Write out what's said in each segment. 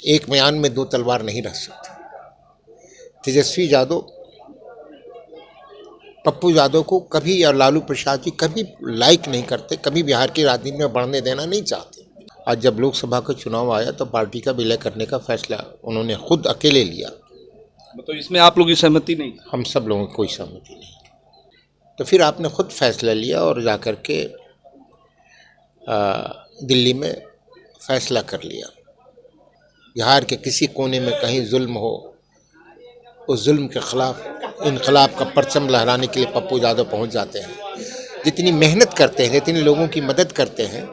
एक म्यान में दो तलवार नहीं रख सकते। तेजस्वी यादव पप्पू यादव को कभी और लालू प्रसाद जी कभी लाइक नहीं करते, कभी बिहार की राजनीति में बढ़ने देना नहीं चाहते। आज जब लोकसभा का चुनाव आया तो पार्टी का विलय करने का फैसला उन्होंने खुद अकेले लिया। तो इसमें आप लोगों की सहमति नहीं? हम सब लोगों की कोई सहमति नहीं। तो फिर आपने खुद फैसला लिया और जाकर के दिल्ली में फैसला कर लिया। बिहार के किसी कोने में कहीं जुल्म हो, उस जुल्म के खिलाफ इनकलाब का परचम लहराने के लिए पप्पू यादव पहुंच जाते हैं। जितनी मेहनत करते हैं, जितने लोगों की मदद करते हैं,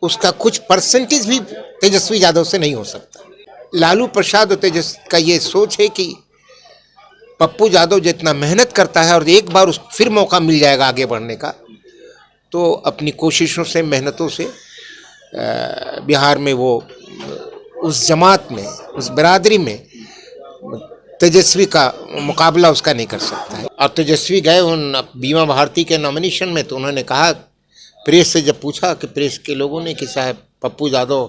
उसका कुछ परसेंटेज भी तेजस्वी यादव से नहीं हो सकता। लालू प्रसाद और तेजस्वी का ये सोच है कि पप्पू यादव जितना मेहनत करता है और एक बार फिर मौका मिल जाएगा आगे बढ़ने का, तो अपनी कोशिशों से, मेहनतों से बिहार में वो उस जमात में, उस बिरादरी में तेजस्वी का मुकाबला उसका नहीं कर सकता है। और तेजस्वी गए उन बीमा भारती के नॉमिनेशन में, तो उन्होंने कहा, प्रेस से जब पूछा कि प्रेस के लोगों ने कि साहब पप्पू यादव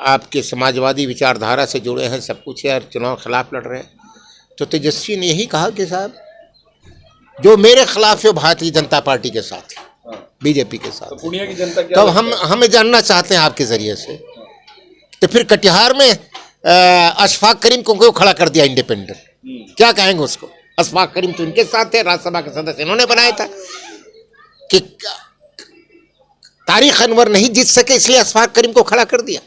आपके समाजवादी विचारधारा से जुड़े हैं, सब कुछ है और चुनाव खिलाफ लड़ रहे हैं, तो तेजस्वी ने यही कहा कि साहब जो मेरे खिलाफ है भारतीय जनता पार्टी के साथ है, बीजेपी के साथ। तो पुनिया की जनता क्या तो हमें जानना चाहते हैं आपके जरिए से, तो फिर कटिहार में अशफाक करीम को क्यों खड़ा कर दिया इंडिपेंडेंट? क्या कहेंगे उसको? अशफाक करीम तो इनके साथ थे, राज्यसभा के सदस्य इन्होंने बनाया था कि तारिक अनवर नहीं जीत सके इसलिए अशफाक करीम को खड़ा कर दिया।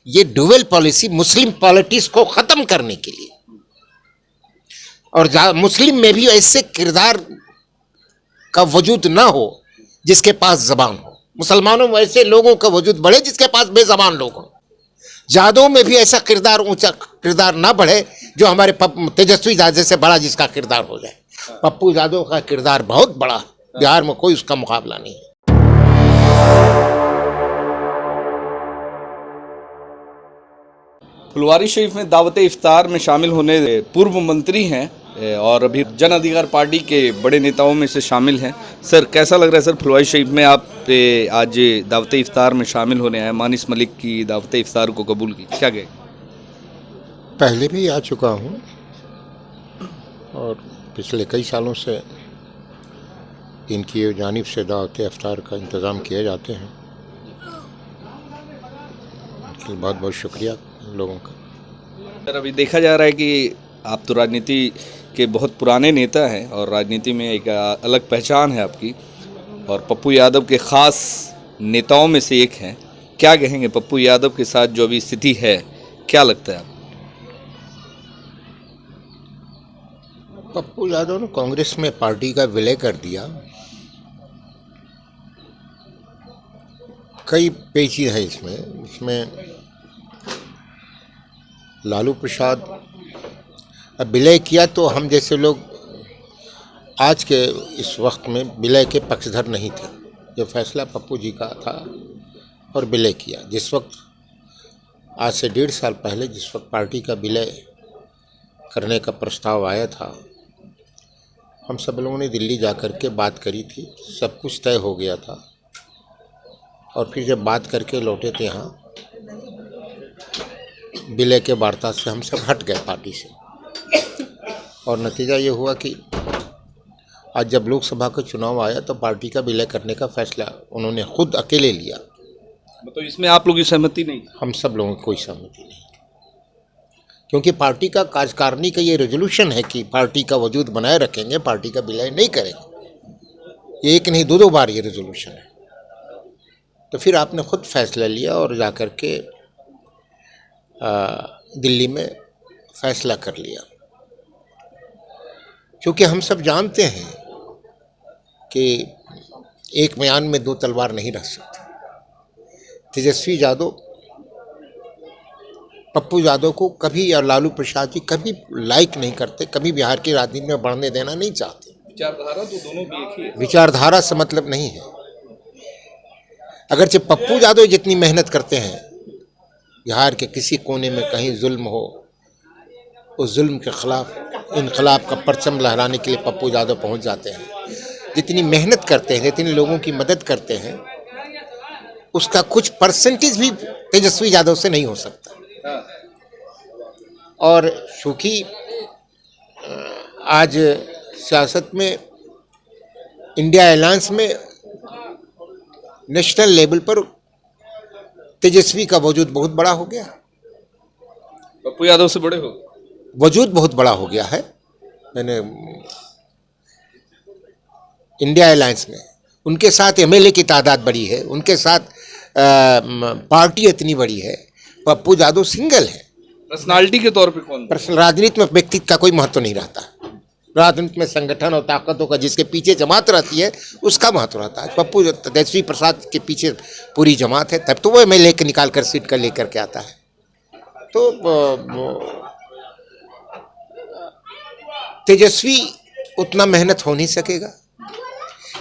ये डुअल पॉलिसी मुस्लिम पॉलिटिक्स को खत्म करने के लिए, और मुस्लिम में भी ऐसे किरदार का वजूद ना हो जिसके पास जबान हो, मुसलमानों में ऐसे लोगों का वजूद बढ़े जिसके पास बेजबान लोग हों, यादव में भी ऐसा किरदार, ऊंचा किरदार ना बढ़े जो हमारे तेजस्वी यादव से बड़ा जिसका किरदार हो जाए। पप्पू यादव का किरदार बहुत बड़ा, बिहार में कोई उसका मुकाबला नहीं है। फुलवारी शरीफ में दावत इफ्तार में शामिल होने पूर्व मंत्री हैं और अभी जन अधिकार पार्टी के बड़े नेताओं में से शामिल हैं। सर, कैसा लग रहा है सर, फुलवारी शरीफ में आप आज दावत इफ्तार में शामिल होने आए, मानिस मलिक की दावत इफ्तार को कबूल की, क्या कहें? पहले भी आ चुका हूँ और पिछले कई सालों से इनकी जानिब से दावत इफ्तार का इंतज़ाम किए जाते हैं। बहुत बहुत शुक्रिया लोगों का। सर, अभी देखा जा रहा है कि आप तो राजनीति के बहुत पुराने नेता हैं और राजनीति में एक अलग पहचान है आपकी, और पप्पू यादव के ख़ास नेताओं में से एक हैं। क्या कहेंगे पप्पू यादव के साथ जो अभी स्थिति है, क्या लगता है आपको? पप्पू यादव ने कांग्रेस में पार्टी का विलय कर दिया। कई पेची है इसमें लालू प्रसाद अब विलय किया तो हम जैसे लोग आज के इस वक्त में विलय के पक्षधर नहीं थे। जो फैसला पप्पू जी का था और विलय किया, जिस वक्त आज से 1.5 साल पहले जिस वक्त पार्टी का विलय करने का प्रस्ताव आया था, हम सब लोगों ने दिल्ली जाकर के बात करी थी, सब कुछ तय हो गया था। और फिर जब बात करके लौटे थे यहाँ, विलय के वार्ता से हम सब हट गए पार्टी से, और नतीजा ये हुआ कि आज जब लोकसभा का चुनाव आया तो पार्टी का विलय करने का फैसला उन्होंने खुद अकेले लिया। तो इसमें आप लोगों की सहमति नहीं? हम सब लोगों की कोई सहमति नहीं, क्योंकि पार्टी का कार्यकारिणी का ये रेजोल्यूशन है कि पार्टी का वजूद बनाए रखेंगे, पार्टी का विलय नहीं करेंगे। ये एक नहीं, 2 बार ये रेजोल्यूशन है। तो फिर आपने खुद फैसला लिया और जाकर के दिल्ली में फैसला कर लिया, क्योंकि हम सब जानते हैं कि एक म्यान में 2 तलवार नहीं रख सकते। तेजस्वी यादव पप्पू यादव को कभी और लालू प्रसाद जी कभी लाइक नहीं करते, कभी बिहार की राजनीति में बढ़ने देना नहीं चाहते। विचारधारा तो दोनों की एक ही है। विचारधारा से मतलब नहीं है। अगरचे पप्पू यादव जितनी मेहनत करते हैं, बिहार के किसी कोने में कहीं जुल्म हो, उस जुल्म के खिलाफ इनकलाब का परचम लहराने के लिए पप्पू यादव पहुंच जाते हैं। जितनी मेहनत करते हैं, जितने लोगों की मदद करते हैं, उसका कुछ परसेंटेज भी तेजस्वी यादव से नहीं हो सकता। और चूंकि आज सियासत में इंडिया अलायंस में नेशनल लेवल पर तेजस्वी का वजूद बहुत बड़ा हो गया, पप्पू यादव से बड़े हो वजूद बहुत बड़ा हो गया है। मैंने इंडिया अलायंस में उनके साथ एमएलए की तादाद बड़ी है, उनके साथ पार्टी इतनी बड़ी है। पप्पू यादव सिंगल है। पर्सनालिटी के तौर पे कौन? पर्सनल राजनीति में व्यक्तित्व का कोई महत्व नहीं रहता। राजनीति में संगठन और ताकतों का जिसके पीछे जमात रहती है उसका महत्व रहता है। पप्पू तेजस्वी प्रसाद के पीछे पूरी जमात है, तब तो वो एमएलए के निकाल कर सीट कर लेकर के आता है। तो तेजस्वी उतना मेहनत हो नहीं सकेगा,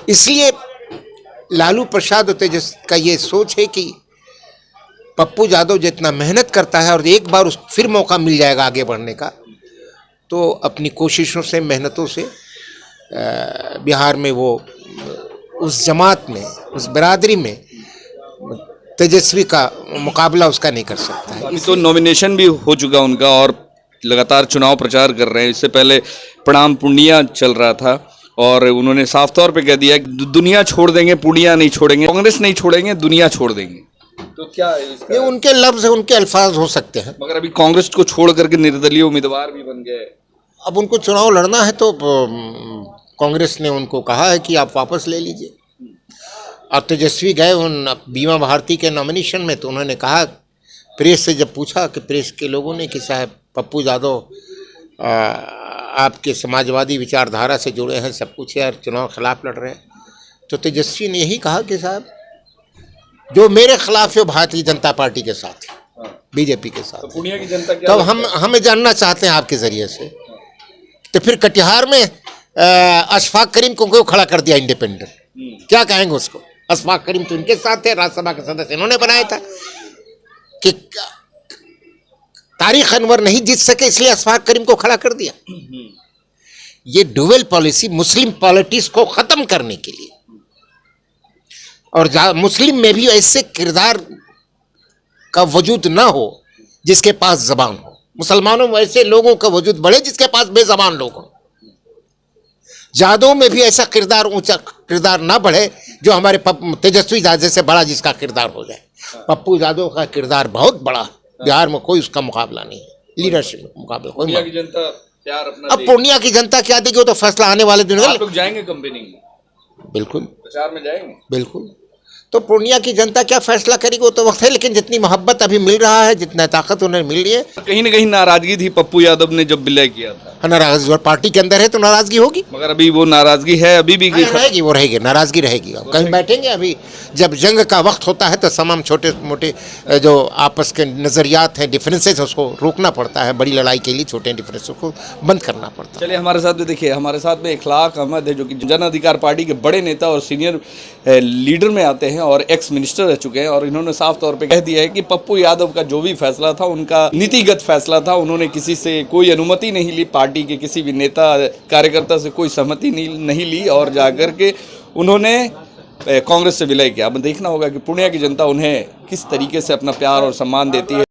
इसलिए लालू प्रसाद और तेजस्वी का ये सोच है कि पप्पू यादव जितना मेहनत करता है और एक बार फिर मौका मिल जाएगा आगे बढ़ने का, तो अपनी कोशिशों से मेहनतों से बिहार में वो उस जमात में उस बिरादरी में तेजस्वी का मुकाबला उसका नहीं कर सकता है। अभी तो नॉमिनेशन भी हो चुका उनका और लगातार चुनाव प्रचार कर रहे हैं। इससे पहले प्रणाम पूर्णिया चल रहा था और उन्होंने साफ तौर पे कह दिया कि दुनिया छोड़ देंगे, पूर्णिया नहीं छोड़ेंगे, कांग्रेस नहीं छोड़ेंगे, दुनिया छोड़ देंगे। तो क्या है इसका? ये उनके लफ्ज उनके अल्फाज हो सकते हैं, मगर अभी कांग्रेस को छोड़ करके निर्दलीय उम्मीदवार भी बन गए। अब उनको चुनाव लड़ना है तो कांग्रेस ने उनको कहा है कि आप वापस ले लीजिए। और तेजस्वी गए उन बीमा भारती के नॉमिनेशन में, तो उन्होंने कहा, प्रेस से जब पूछा कि प्रेस के लोगों ने कि साहब पप्पू यादव आपके समाजवादी विचारधारा से जुड़े हैं, सब कुछ है और चुनाव खिलाफ लड़ रहे हैं, तो तेजस्वी ने यही कहा कि साहब जो मेरे खिलाफ है भारतीय जनता पार्टी के साथ है, बीजेपी के साथ। तो पूर्णिया की जनता क्या? तो हमें जानना चाहते हैं आपके जरिए से, तो फिर कटिहार में अशफाक करीम को क्यों खड़ा कर दिया इंडिपेंडेंट? क्या कहेंगे उसको? अशफाक करीम तो इनके साथ थे, राज्यसभा के सदस्य इन्होंने बनाया था कि तारिक अनवर नहीं जीत सके इसलिए अशफाक करीम को खड़ा कर दिया। ये डुअल पॉलिसी मुस्लिम पॉलिटिक्स को खत्म करने के लिए, और मुस्लिम में भी ऐसे किरदार का वजूद ना हो जिसके पास जबान हो, मुसलमानों में ऐसे लोगों का वजूद बढ़े जिसके पास बेजबान लोग हो, यादव में भी ऐसा किरदार ऊंचा किरदार ना बढ़े जो हमारे तेजस्वी यादव से बड़ा जिसका किरदार हो जाए। पप्पू यादव का किरदार बहुत बड़ा, बिहार में कोई उसका मुकाबला नहीं है, लीडरशिप मुकाबला कोई। पूर्णिया की जनता प्यार अपना अब पूर्णिया की जनता क्या देगी वो तो फैसला आने वाले दिन आप लोग जाएंगे कंपेनिंग में? बिल्कुल प्रचार में जाएंगे, बिल्कुल। तो पूर्णिया की जनता क्या फैसला करेगी वो तो वक्त है, लेकिन जितनी मोहब्बत अभी मिल रहा है, जितना ताकत उन्हें मिल रही है, कहीं ना कहीं नाराजगी थी पप्पू यादव ने जब विलय किया था। नाराजगी और पार्टी के अंदर है तो नाराजगी होगी, मगर अभी वो नाराजगी है, अभी भी रहेगी, वो रहेगी, नाराजगी रहेगी। अब कहीं बैठेंगे, अभी जब जंग का वक्त होता है तो तमाम छोटे मोटे जो आपस के नजरियात हैं, डिफरेंसेस, उसको रोकना पड़ता है। बड़ी लड़ाई के लिए छोटे डिफरेंसों को बंद करना पड़ता है। चलिए हमारे साथ भी देखिए, हमारे साथ में इखलाक अहमद है जो कि जन अधिकार पार्टी के बड़े नेता और सीनियर लीडर में आते हैं और एक्स मिनिस्टर रह चुके हैं, और इन्होंने साफ तौर पे कह दिया है कि पप्पू यादव का जो भी फैसला था उनका नीतिगत फैसला था, उन्होंने किसी से कोई अनुमति नहीं ली, पार्टी के किसी भी नेता कार्यकर्ता से कोई सहमति नहीं ली और जाकर के उन्होंने कांग्रेस से विलय किया। अब देखना होगा कि पूर्णिया की जनता उन्हें किस तरीके से अपना प्यार और सम्मान देती है।